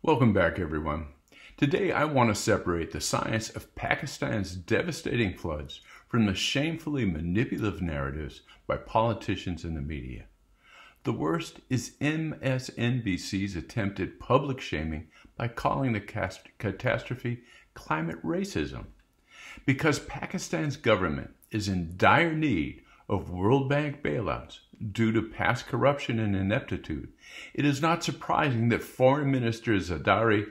Welcome back, everyone. Today I want to separate the science of Pakistan's devastating floods from the shamefully manipulative narratives by politicians and the media. The worst is MSNBC's attempted public shaming by calling the catastrophe climate racism. Because Pakistan's government is in dire need of World Bank bailouts due to past corruption and ineptitude, it is not surprising that Foreign Minister Zardari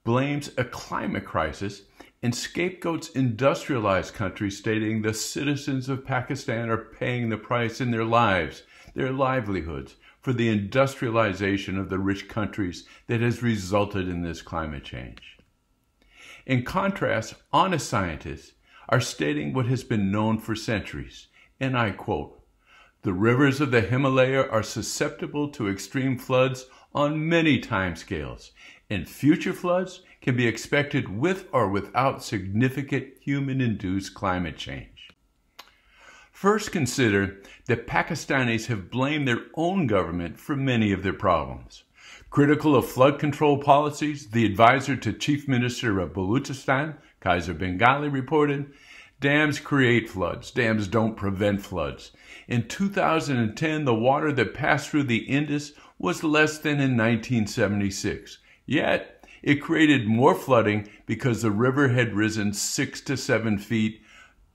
blames a climate crisis and scapegoats industrialized countries, stating the citizens of Pakistan are paying the price in their lives, their livelihoods, for the industrialization of the rich countries that has resulted in this climate change. In contrast, honest scientists are stating what has been known for centuries, and I quote, "The rivers of the Himalaya are susceptible to extreme floods on many timescales, and future floods can be expected with or without significant human-induced climate change." First, consider that Pakistanis have blamed their own government for many of their problems. Critical of flood control policies, the advisor to Chief Minister of Balochistan, Kaiser Bengali, reported, "Dams create floods. Dams don't prevent floods. In 2010, the water that passed through the Indus was less than in 1976. Yet, it created more flooding because the river had risen 6 to 7 feet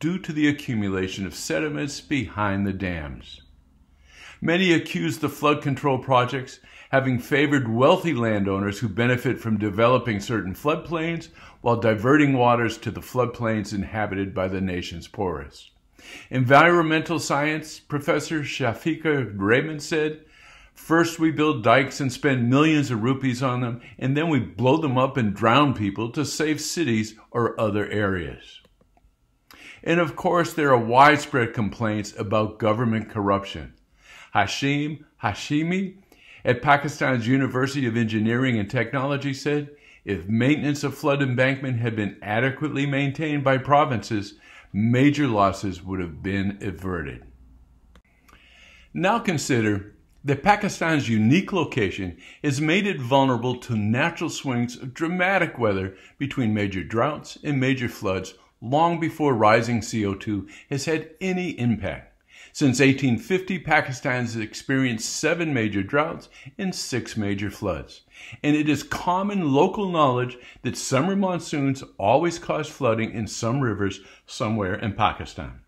due to the accumulation of sediments behind the dams." Many accuse the flood control projects having favored wealthy landowners who benefit from developing certain floodplains while diverting waters to the floodplains inhabited by the nation's poorest. Environmental science professor Shafiqa Raymond said, "First we build dikes and spend millions of rupees on them, and then we blow them up and drown people to save cities or other areas." And of course, there are widespread complaints about government corruption. Hashim Hashimi at Pakistan's University of Engineering and Technology said, "If maintenance of flood embankment had been adequately maintained by provinces, major losses would have been averted." Now consider that Pakistan's unique location has made it vulnerable to natural swings of dramatic weather between major droughts and major floods long before rising CO2 has had any impact. Since 1850, Pakistan has experienced 7 major droughts and 6 major floods. And it is common local knowledge that summer monsoons always cause flooding in some rivers somewhere in Pakistan.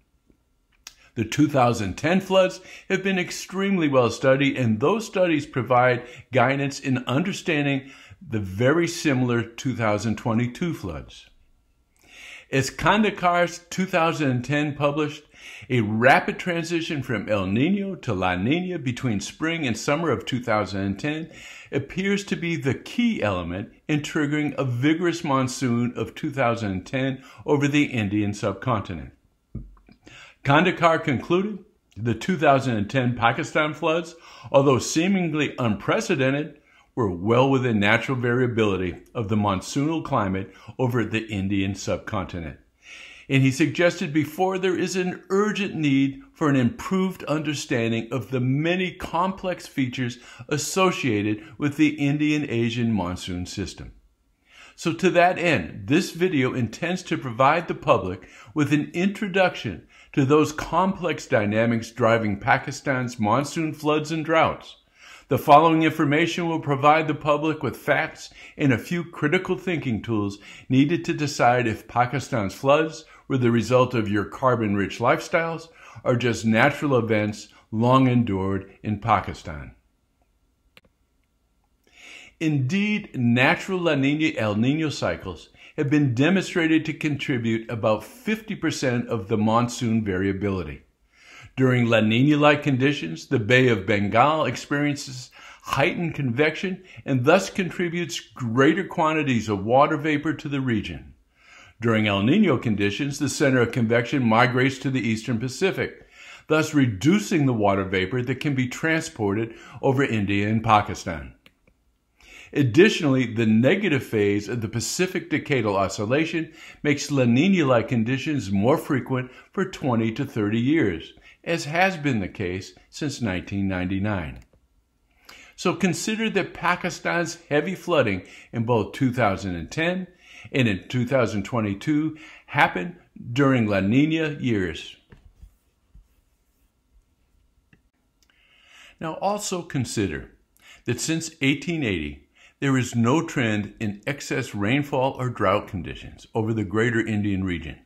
The 2010 floods have been extremely well studied, and those studies provide guidance in understanding the very similar 2022 floods. As Kandakar's 2010 published, a rapid transition from El Nino to La Nina between spring and summer of 2010 appears to be the key element in triggering a vigorous monsoon of 2010 over the Indian subcontinent. Kandakar concluded the 2010 Pakistan floods, although seemingly unprecedented, were well within natural variability of the monsoonal climate over the Indian subcontinent. And he suggested before there is an urgent need for an improved understanding of the many complex features associated with the Indian-Asian monsoon system. So to that end, this video intends to provide the public with an introduction to those complex dynamics driving Pakistan's monsoon floods and droughts. The following information will provide the public with facts and a few critical thinking tools needed to decide if Pakistan's floods were the result of your carbon-rich lifestyles or just natural events long endured in Pakistan. Indeed, natural La Nina El Nino cycles have been demonstrated to contribute about 50% of the monsoon variability. During La Nina-like conditions, the Bay of Bengal experiences heightened convection and thus contributes greater quantities of water vapor to the region. During El Nino conditions, the center of convection migrates to the eastern Pacific, thus reducing the water vapor that can be transported over India and Pakistan. Additionally, the negative phase of the Pacific Decadal Oscillation makes La Nina-like conditions more frequent for 20 to 30 years, as has been the case since 1999. So consider that Pakistan's heavy flooding in both 2010 and in 2022 happened during La Nina years. Now also consider that since 1880, there is no trend in excess rainfall or drought conditions over the greater Indian region.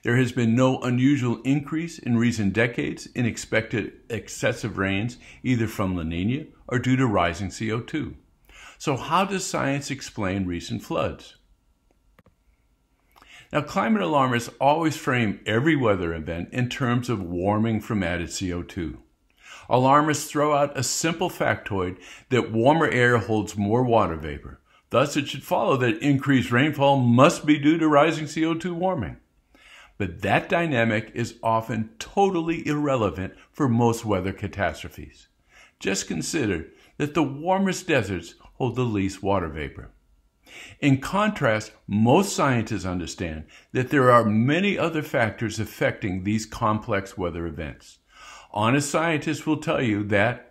There has been no unusual increase in recent decades in expected excessive rains, either from La Nina or due to rising CO2. So how does science explain recent floods? Now, climate alarmists always frame every weather event in terms of warming from added CO2. Alarmists throw out a simple factoid that warmer air holds more water vapor. Thus, it should follow that increased rainfall must be due to rising CO2 warming. But that dynamic is often totally irrelevant for most weather catastrophes. Just consider that the warmest deserts hold the least water vapor. In contrast, most scientists understand that there are many other factors affecting these complex weather events. Honest scientists will tell you that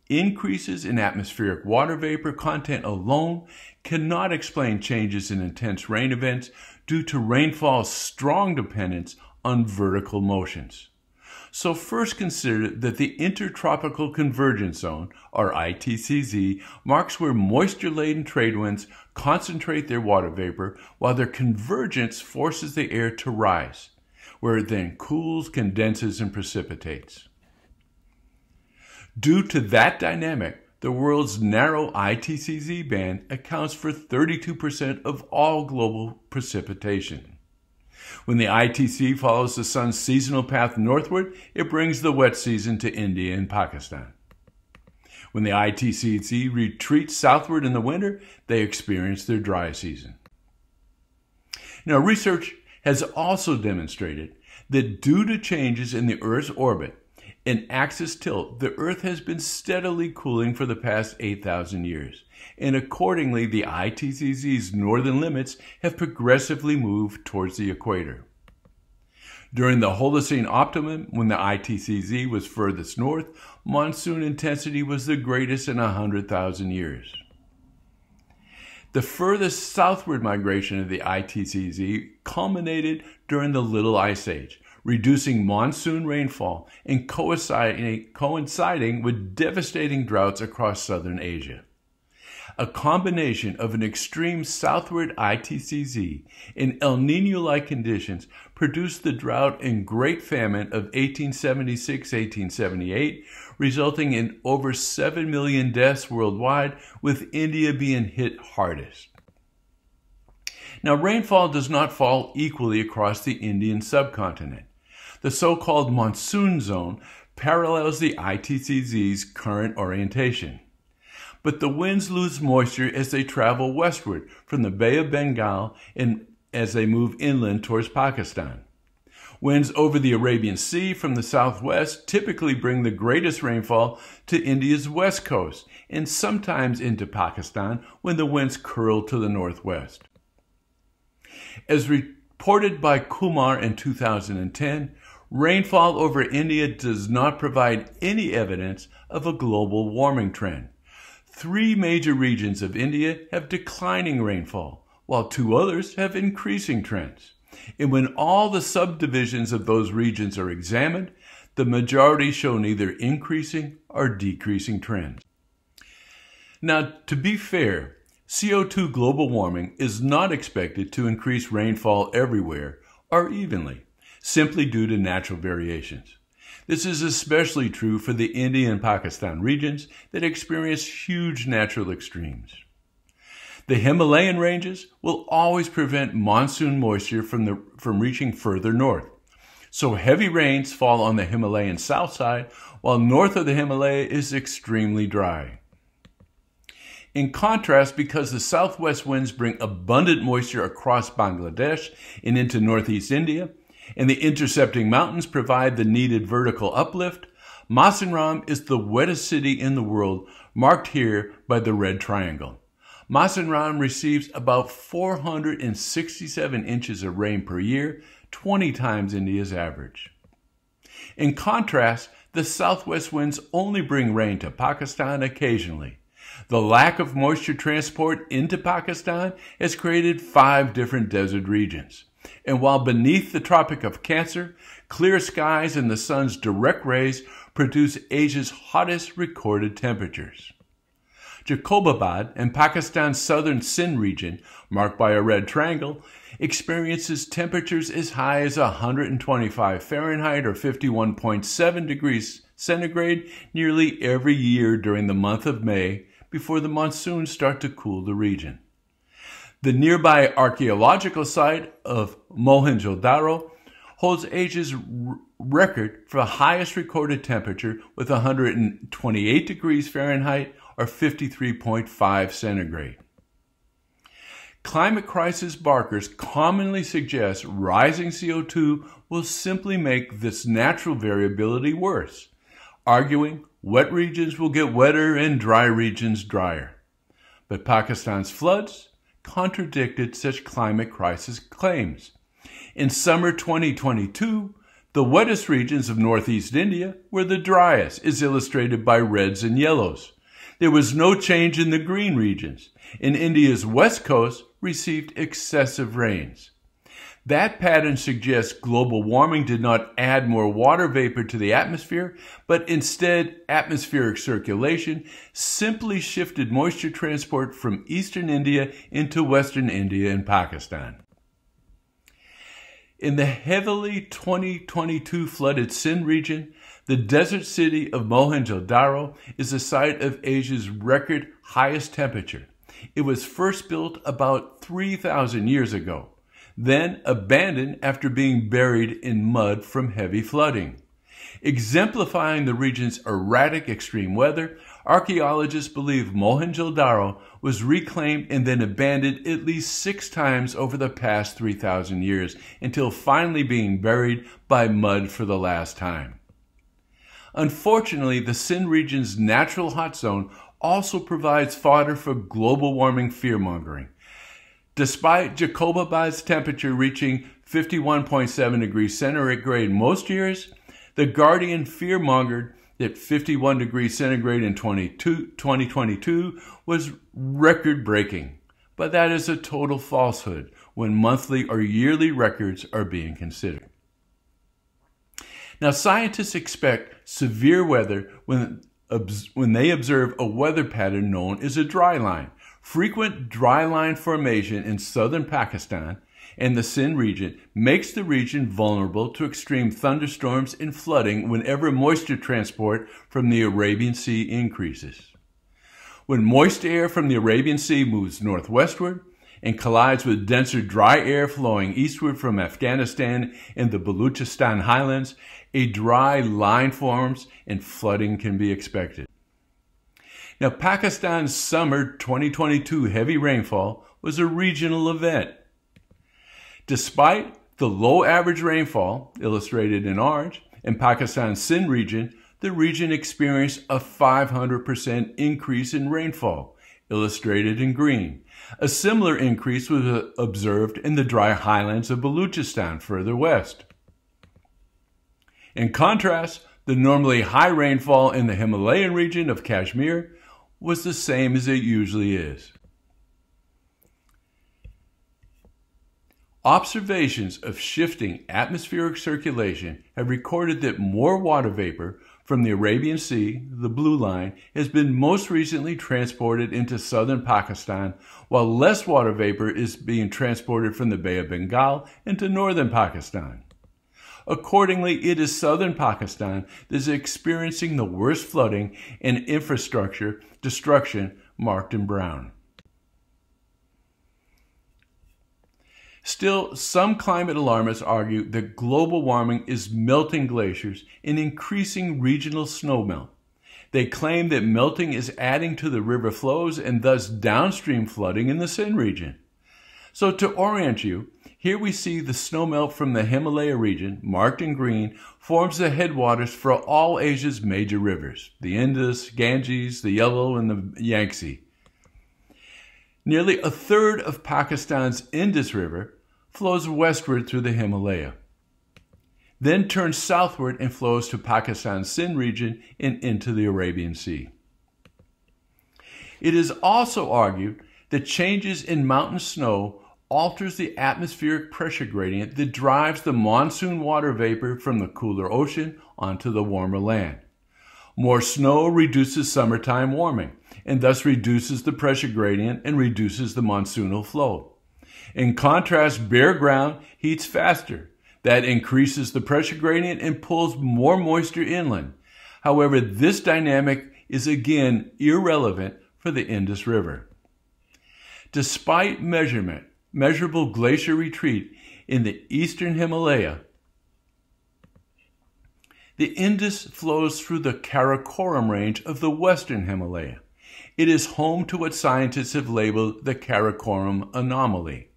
increases in atmospheric water vapor content alone cannot explain changes in intense rain events due to rainfall's strong dependence on vertical motions. So first consider that the Intertropical Convergence Zone, or ITCZ, marks where moisture-laden trade winds concentrate their water vapor while their convergence forces the air to rise, where it then cools, condenses, and precipitates. Due to that dynamic, the world's narrow ITCZ band accounts for 32% of all global precipitation. When the ITC follows the sun's seasonal path northward, it brings the wet season to India and Pakistan. When the ITCZ retreats southward in the winter, they experience their dry season. Now, research has also demonstrated that due to changes in the Earth's orbit and axis tilt, the Earth has been steadily cooling for the past 8,000 years, and accordingly, the ITCZ's northern limits have progressively moved towards the equator. During the Holocene optimum, when the ITCZ was furthest north, monsoon intensity was the greatest in 100,000 years. The furthest southward migration of the ITCZ culminated during the Little Ice Age, reducing monsoon rainfall and coinciding with devastating droughts across southern Asia. A combination of an extreme southward ITCZ and El Niño-like conditions produced the drought and Great Famine of 1876-1878, resulting in over 7 million deaths worldwide, with India being hit hardest. Now, rainfall does not fall equally across the Indian subcontinent. The so-called monsoon zone parallels the ITCZ's current orientation. But the winds lose moisture as they travel westward from the Bay of Bengal and as they move inland towards Pakistan. Winds over the Arabian Sea from the southwest typically bring the greatest rainfall to India's west coast and sometimes into Pakistan when the winds curl to the northwest. As reported by Kumar in 2010, rainfall over India does not provide any evidence of a global warming trend. 3 major regions of India have declining rainfall, while 2 others have increasing trends. And when all the subdivisions of those regions are examined, the majority show neither increasing or decreasing trends. Now, to be fair, CO2 global warming is not expected to increase rainfall everywhere or evenly, simply due to natural variations. This is especially true for the India and Pakistan regions that experience huge natural extremes. The Himalayan ranges will always prevent monsoon moisture from reaching further north. So heavy rains fall on the Himalayan south side, while north of the Himalaya is extremely dry. In contrast, because the southwest winds bring abundant moisture across Bangladesh and into northeast India, and the intercepting mountains provide the needed vertical uplift, Mawsynram is the wettest city in the world, marked here by the red triangle. Mawsynram receives about 467 inches of rain per year, 20 times India's average. In contrast, the southwest winds only bring rain to Pakistan occasionally. The lack of moisture transport into Pakistan has created 5 different desert regions. And while beneath the Tropic of Cancer, clear skies and the sun's direct rays produce Asia's hottest recorded temperatures. Jacobabad and Pakistan's southern Sindh region, marked by a red triangle, experiences temperatures as high as 125 Fahrenheit or 51.7 degrees centigrade nearly every year during the month of May before the monsoons start to cool the region. The nearby archaeological site of Mohenjo-daro holds Asia's record for the highest recorded temperature with 128 degrees Fahrenheit or 53.5 centigrade. Climate crisis barkers commonly suggest rising CO2 will simply make this natural variability worse, arguing wet regions will get wetter and dry regions drier. But Pakistan's floods contradicted such climate crisis claims. In summer 2022, the wettest regions of northeast India were the driest, as illustrated by reds and yellows. There was no change in the green regions, and India's west coast received excessive rains. That pattern suggests global warming did not add more water vapor to the atmosphere, but instead atmospheric circulation simply shifted moisture transport from eastern India into western India and Pakistan. In the heavily 2022 flooded Sindh region, the desert city of Mohenjo-daro is the site of Asia's record highest temperature. It was first built about 3,000 years ago, then abandoned after being buried in mud from heavy flooding. Exemplifying the region's erratic extreme weather, archaeologists believe Mohenjo-daro was reclaimed and then abandoned at least 6 times over the past 3,000 years, until finally being buried by mud for the last time. Unfortunately, the Sindh region's natural hot zone also provides fodder for global warming fearmongering. Despite Jacobabad's temperature reaching 51.7 degrees centigrade most years, The Guardian fearmongered that 51 degrees centigrade in 2022 was record-breaking. But that is a total falsehood when monthly or yearly records are being considered. Now, scientists expect severe weather when they observe a weather pattern known as a dry line. Frequent dry line formation in southern Pakistan and the Sindh region makes the region vulnerable to extreme thunderstorms and flooding whenever moisture transport from the Arabian Sea increases. When moist air from the Arabian Sea moves northwestward and collides with denser dry air flowing eastward from Afghanistan and the Baluchistan highlands, a dry line forms and flooding can be expected. Now, Pakistan's summer 2022 heavy rainfall was a regional event. Despite the low average rainfall, illustrated in orange, in Pakistan's Sindh region, the region experienced a 500% increase in rainfall, illustrated in green. A similar increase was observed in the dry highlands of Baluchistan further west. In contrast, the normally high rainfall in the Himalayan region of Kashmir was the same as it usually is. Observations of shifting atmospheric circulation have recorded that more water vapor from the Arabian Sea, the blue line, has been most recently transported into southern Pakistan, while less water vapor is being transported from the Bay of Bengal into northern Pakistan. Accordingly, it is southern Pakistan that is experiencing the worst flooding and infrastructure destruction marked in brown. Still, some climate alarmists argue that global warming is melting glaciers and increasing regional snowmelt. They claim that melting is adding to the river flows and thus downstream flooding in the Sindh region. So to orient you, here we see the snowmelt from the Himalaya region, marked in green, forms the headwaters for all Asia's major rivers, the Indus, Ganges, the Yellow, and the Yangtze. Nearly a third of Pakistan's Indus River flows westward through the Himalaya, then turns southward and flows to Pakistan's Sindh region and into the Arabian Sea. It is also argued that changes in mountain snow alters the atmospheric pressure gradient that drives the monsoon water vapor from the cooler ocean onto the warmer land. More snow reduces summertime warming, and thus reduces the pressure gradient and reduces the monsoonal flow. In contrast, bare ground heats faster. That increases the pressure gradient and pulls more moisture inland. However, this dynamic is again irrelevant for the Indus River. Despite measurable glacier retreat in the eastern Himalaya, the Indus flows through the Karakoram range of the western Himalaya. It is home to what scientists have labeled the Karakoram anomaly.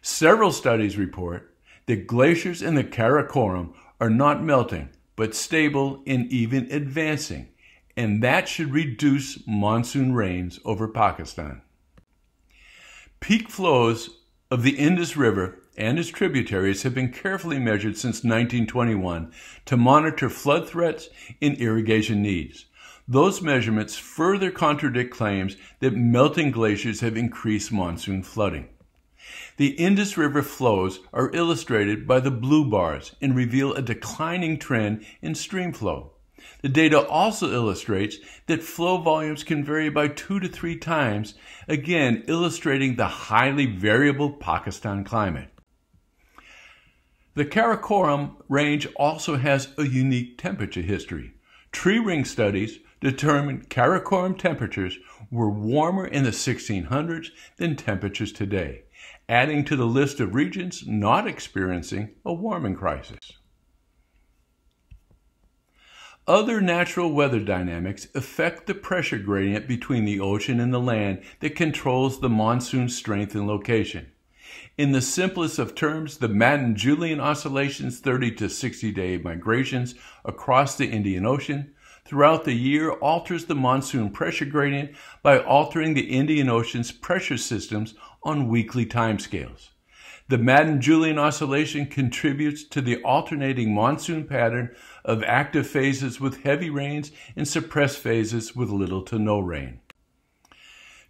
Several studies report that glaciers in the Karakoram are not melting, but stable and even advancing, and that should reduce monsoon rains over Pakistan. Peak flows of the Indus River and its tributaries have been carefully measured since 1921 to monitor flood threats and irrigation needs. Those measurements further contradict claims that melting glaciers have increased monsoon flooding. The Indus River flows are illustrated by the blue bars and reveal a declining trend in stream flow. The data also illustrates that flow volumes can vary by 2 to 3 times, again illustrating the highly variable Pakistan climate. The Karakoram range also has a unique temperature history. Tree ring studies determined Karakoram temperatures were warmer in the 1600s than temperatures today, adding to the list of regions not experiencing a warming crisis. Other natural weather dynamics affect the pressure gradient between the ocean and the land that controls the monsoon's strength and location. In the simplest of terms, the MADDEN-JULIAN oscillations, 30 to 60-day migrations across the Indian Ocean throughout the year, alters the monsoon pressure gradient by altering the Indian Ocean's pressure systems on weekly timescales. The MADDEN-JULIAN oscillation contributes to the alternating monsoon pattern of active phases with heavy rains and suppressed phases with little to no rain.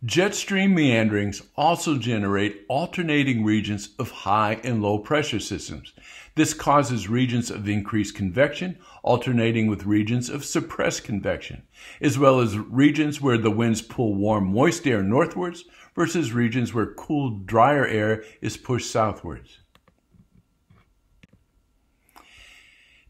Jet stream meanderings also generate alternating regions of high and low pressure systems. This causes regions of increased convection alternating with regions of suppressed convection, as well as regions where the winds pull warm, moist air northwards versus regions where cool, drier air is pushed southwards.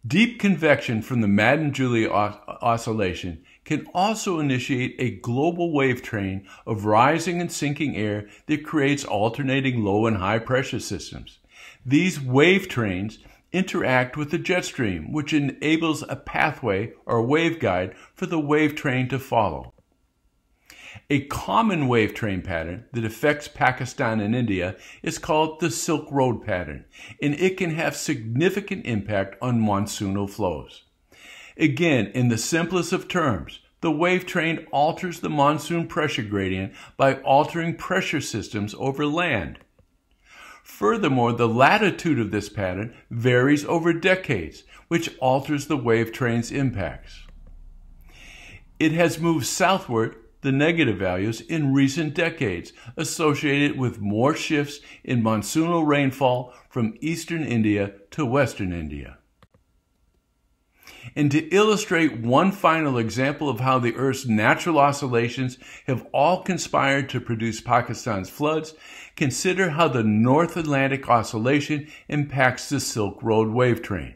Deep convection from the MADDEN-JULIAN oscillation can also initiate a global wave train of rising and sinking air that creates alternating low and high pressure systems. These wave trains interact with the jet stream, which enables a pathway or waveguide for the wave train to follow. A common wave train pattern that affects Pakistan and India is called the Silk Road pattern, and it can have significant impact on monsoonal flows. Again, in the simplest of terms, the wave train alters the monsoon pressure gradient by altering pressure systems over land. Furthermore, the latitude of this pattern varies over decades, which alters the wave train's impacts. It has moved southward, the negative values, in recent decades, associated with more shifts in monsoonal rainfall from eastern India to western India. And to illustrate one final example of how the Earth's natural oscillations have all conspired to produce Pakistan's floods, consider how the North Atlantic Oscillation impacts the Silk Road wave train.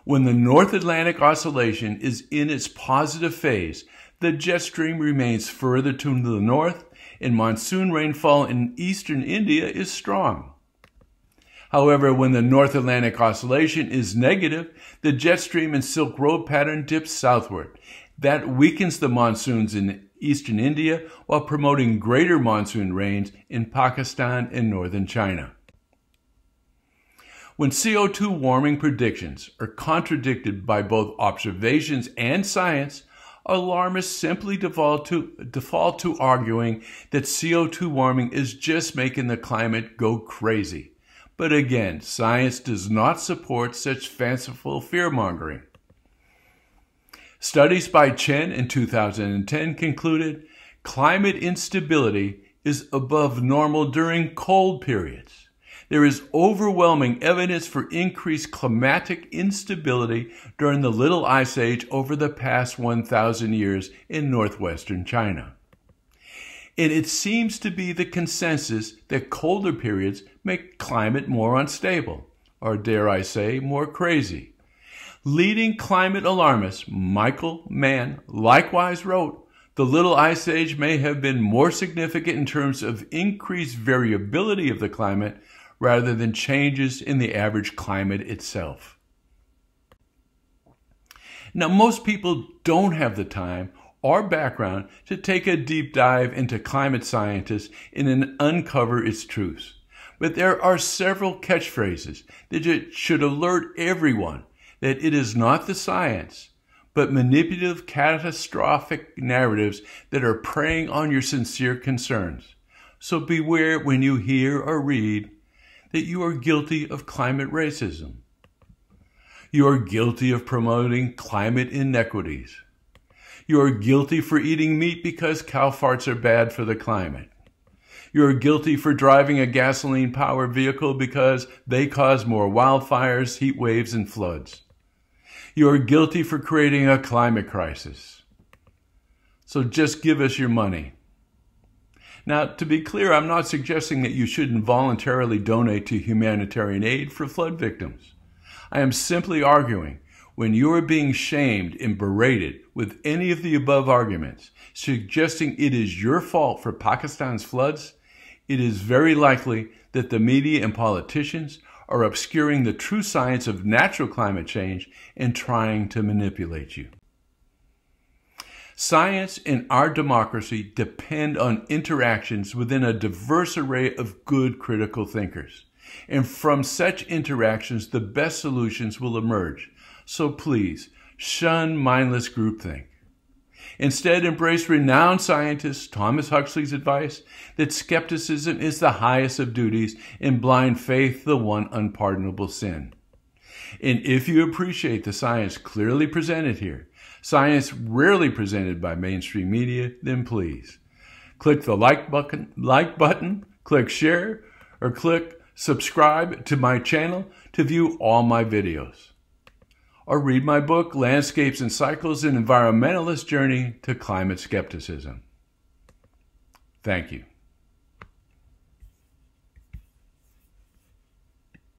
When the North Atlantic Oscillation is in its positive phase, the jet stream remains further to the north, and monsoon rainfall in eastern India is strong. However, when the North Atlantic Oscillation is negative, the jet stream and Silk Road pattern dips southward. That weakens the monsoons in eastern India while promoting greater monsoon rains in Pakistan and northern China. When CO2 warming predictions are contradicted by both observations and science, alarmists simply default to arguing that CO2 warming is just making the climate go crazy. But again, science does not support such fanciful fear-mongering. Studies by Chen in 2010 concluded climate instability is above normal during cold periods. There is overwhelming evidence for increased climatic instability during the Little Ice Age over the past 1,000 years in northwestern China. And it seems to be the consensus that colder periods make climate more unstable, or dare I say, more crazy. Leading climate alarmist Michael Mann likewise wrote, the Little Ice Age may have been more significant in terms of increased variability of the climate rather than changes in the average climate itself. Now, most people don't have the time or background to take a deep dive into climate scientists and uncover its truths. But there are several catchphrases that should alert everyone that it is not the science, but manipulative, catastrophic narratives that are preying on your sincere concerns. So beware when you hear or read that you are guilty of climate racism. You are guilty of promoting climate inequities. You are guilty for eating meat because cow farts are bad for the climate. You are guilty for driving a gasoline-powered vehicle because they cause more wildfires, heat waves, and floods. You are guilty for creating a climate crisis. So just give us your money. Now, to be clear, I'm not suggesting that you shouldn't voluntarily donate to humanitarian aid for flood victims. I am simply arguing when you are being shamed and berated with any of the above arguments, suggesting it is your fault for Pakistan's floods, it is very likely that the media and politicians are obscuring the true science of natural climate change and trying to manipulate you. Science and our democracy depend on interactions within a diverse array of good critical thinkers. And from such interactions, the best solutions will emerge. So please, shun mindless groupthink. Instead, embrace renowned scientist Thomas Huxley's advice that skepticism is the highest of duties and blind faith the one unpardonable sin. And if you appreciate the science clearly presented here, science rarely presented by mainstream media, then please click the like button, click share, or click subscribe to my channel to view all my videos. Or read my book, Landscapes and Cycles, An Environmentalist Journey to Climate Skepticism. Thank you.